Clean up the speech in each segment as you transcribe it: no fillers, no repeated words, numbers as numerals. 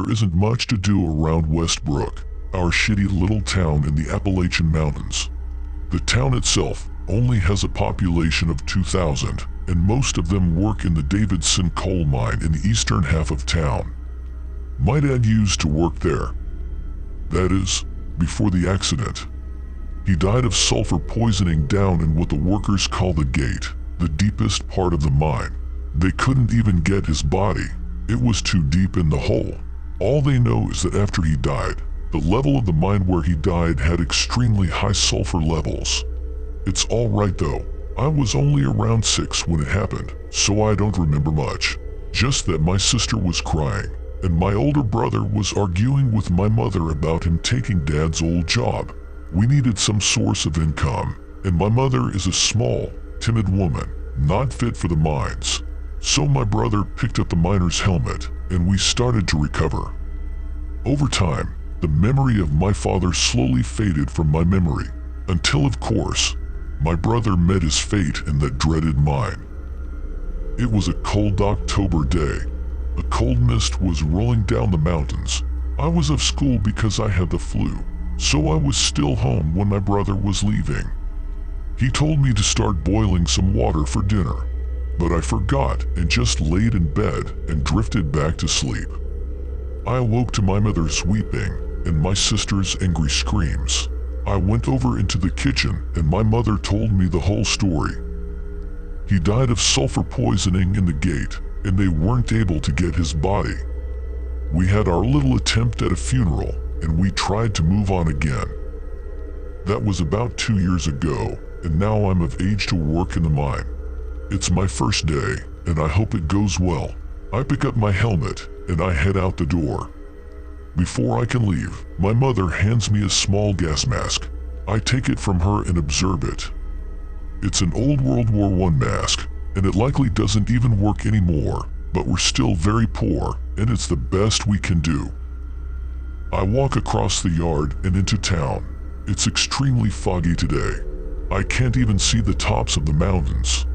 There isn't much to do around Westbrook, our shitty little town in the Appalachian Mountains. The town itself only has a population of 2,000, and most of them work in the Davidson coal mine in the eastern half of town. My dad used to work there. That is, before the accident. He died of sulfur poisoning down in what the workers call the gate, the deepest part of the mine. They couldn't even get his body. It was too deep in the hole. All they know is that after he died, the level of the mine where he died had extremely high sulfur levels. It's all right though. I was only around 6 when it happened, so I don't remember much. Just that my sister was crying, and my older brother was arguing with my mother about him taking Dad's old job. We needed some source of income, and my mother is a small, timid woman, not fit for the mines. So my brother picked up the miner's helmet, and we started to recover. Over time, the memory of my father slowly faded from my memory, until of course, my brother met his fate in that dreaded mine. It was a cold October day. A cold mist was rolling down the mountains. I was off school because I had the flu, so I was still home when my brother was leaving. He told me to start boiling some water for dinner, but I forgot and just laid in bed and drifted back to sleep. I awoke to my mother's weeping and my sister's angry screams. I went over into the kitchen and my mother told me the whole story. He died of sulfur poisoning in the gate, and they weren't able to get his body. We had our little attempt at a funeral, and we tried to move on again. That was about 2 years ago, and now I'm of age to work in the mine. It's my first day, and I hope it goes well. I pick up my helmet, and I head out the door. Before I can leave, my mother hands me a small gas mask. I take it from her and observe it. It's an old World War I mask, and it likely doesn't even work anymore, but we're still very poor, and it's the best we can do. I walk across the yard and into town. It's extremely foggy today. I can't even see the tops of the mountains.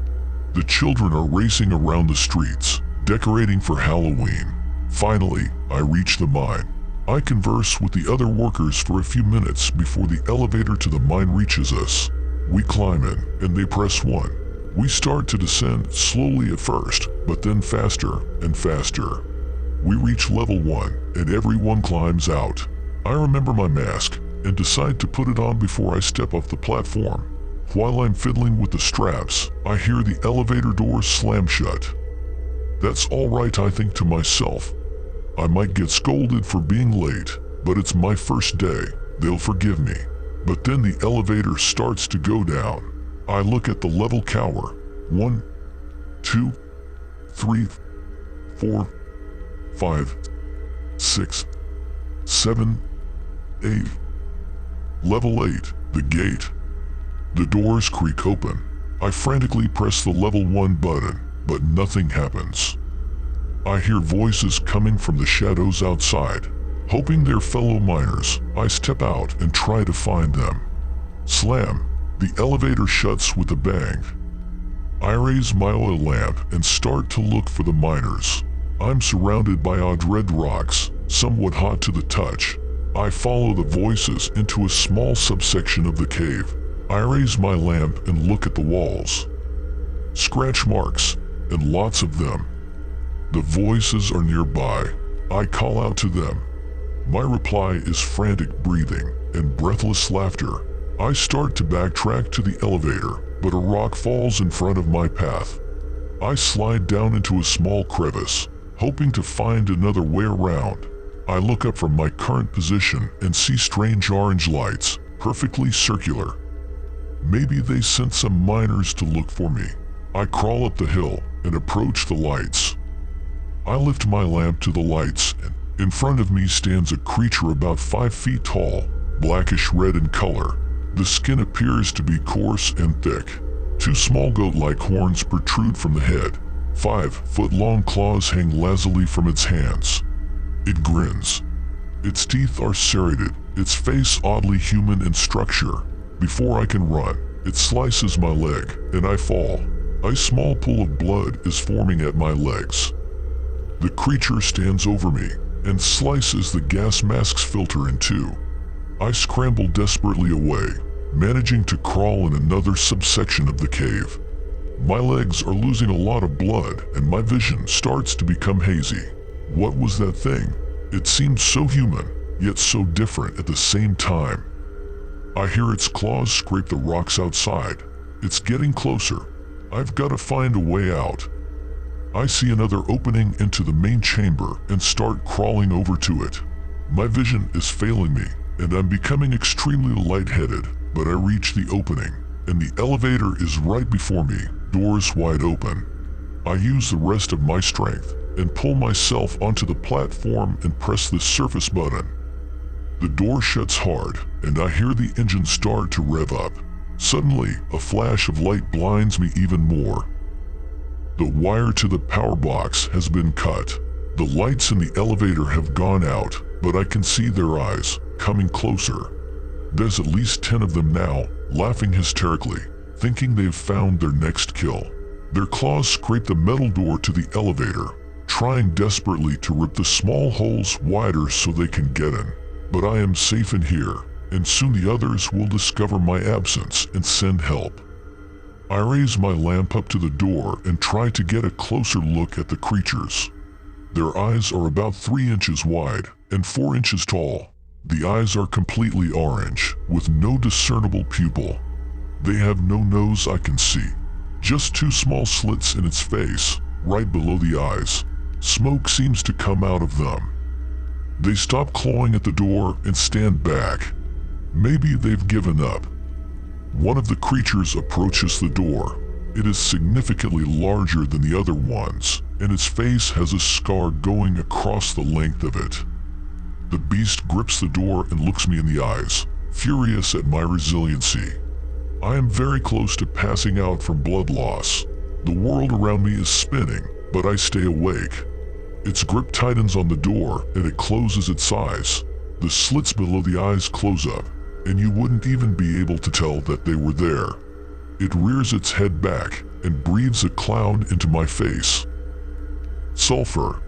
The children are racing around the streets, decorating for Halloween. Finally, I reach the mine. I converse with the other workers for a few minutes before the elevator to the mine reaches us. We climb in, and they press 1. We start to descend slowly at first, but then faster and faster. We reach level 1, and everyone climbs out. I remember my mask, and decide to put it on before I step off the platform. While I'm fiddling with the straps, I hear the elevator doors slam shut. That's all right, I think to myself. I might get scolded for being late, but it's my first day. They'll forgive me. But then the elevator starts to go down. I look at the level counter. 1, 2, 3, 4, 5, 6, 7, 8. Level 8, the gate. The doors creak open. I frantically press the level 1 button, but nothing happens. I hear voices coming from the shadows outside. Hoping they're fellow miners, I step out and try to find them. Slam! The elevator shuts with a bang. I raise my oil lamp and start to look for the miners. I'm surrounded by odd red rocks, somewhat hot to the touch. I follow the voices into a small subsection of the cave. I raise my lamp and look at the walls. Scratch marks, and lots of them. The voices are nearby. I call out to them. My reply is frantic breathing and breathless laughter. I start to backtrack to the elevator, but a rock falls in front of my path. I slide down into a small crevice, hoping to find another way around. I look up from my current position and see strange orange lights, perfectly circular. Maybe they sent some miners to look for me. I crawl up the hill and approach the lights. I lift my lamp to the lights, and in front of me stands a creature about 5 feet tall, blackish red in color. The skin appears to be coarse and thick. 2 small goat-like horns protrude from the head. 5-foot-long claws hang lazily from its hands. It grins. Its teeth are serrated, its face oddly human in structure. Before I can run, it slices my leg, and I fall. A small pool of blood is forming at my legs. The creature stands over me, and slices the gas mask's filter in two. I scramble desperately away, managing to crawl in another subsection of the cave. My legs are losing a lot of blood and my vision starts to become hazy. What was that thing? It seemed so human, yet so different at the same time. I hear its claws scrape the rocks outside. It's getting closer. I've got to find a way out. I see another opening into the main chamber and start crawling over to it. My vision is failing me, and I'm becoming extremely lightheaded, but I reach the opening, and the elevator is right before me, doors wide open. I use the rest of my strength and pull myself onto the platform and press the surface button. The door shuts hard, and I hear the engine start to rev up. Suddenly, a flash of light blinds me even more. The wire to the power box has been cut. The lights in the elevator have gone out, but I can see their eyes coming closer. There's at least 10 of them now, laughing hysterically, thinking they've found their next kill. Their claws scrape the metal door to the elevator, trying desperately to rip the small holes wider so they can get in. But I am safe in here, and soon the others will discover my absence and send help. I raise my lamp up to the door and try to get a closer look at the creatures. Their eyes are about 3 inches wide and 4 inches tall. The eyes are completely orange, with no discernible pupil. They have no nose I can see, just 2 small slits in its face, right below the eyes. Smoke seems to come out of them. They stop clawing at the door and stand back. Maybe they've given up. One of the creatures approaches the door. It is significantly larger than the other ones, and its face has a scar going across the length of it. The beast grips the door and looks me in the eyes, furious at my resiliency. I am very close to passing out from blood loss. The world around me is spinning, but I stay awake. Its grip tightens on the door and it closes its eyes. The slits below the eyes close up, and you wouldn't even be able to tell that they were there. It rears its head back and breathes a cloud into my face. Sulfur,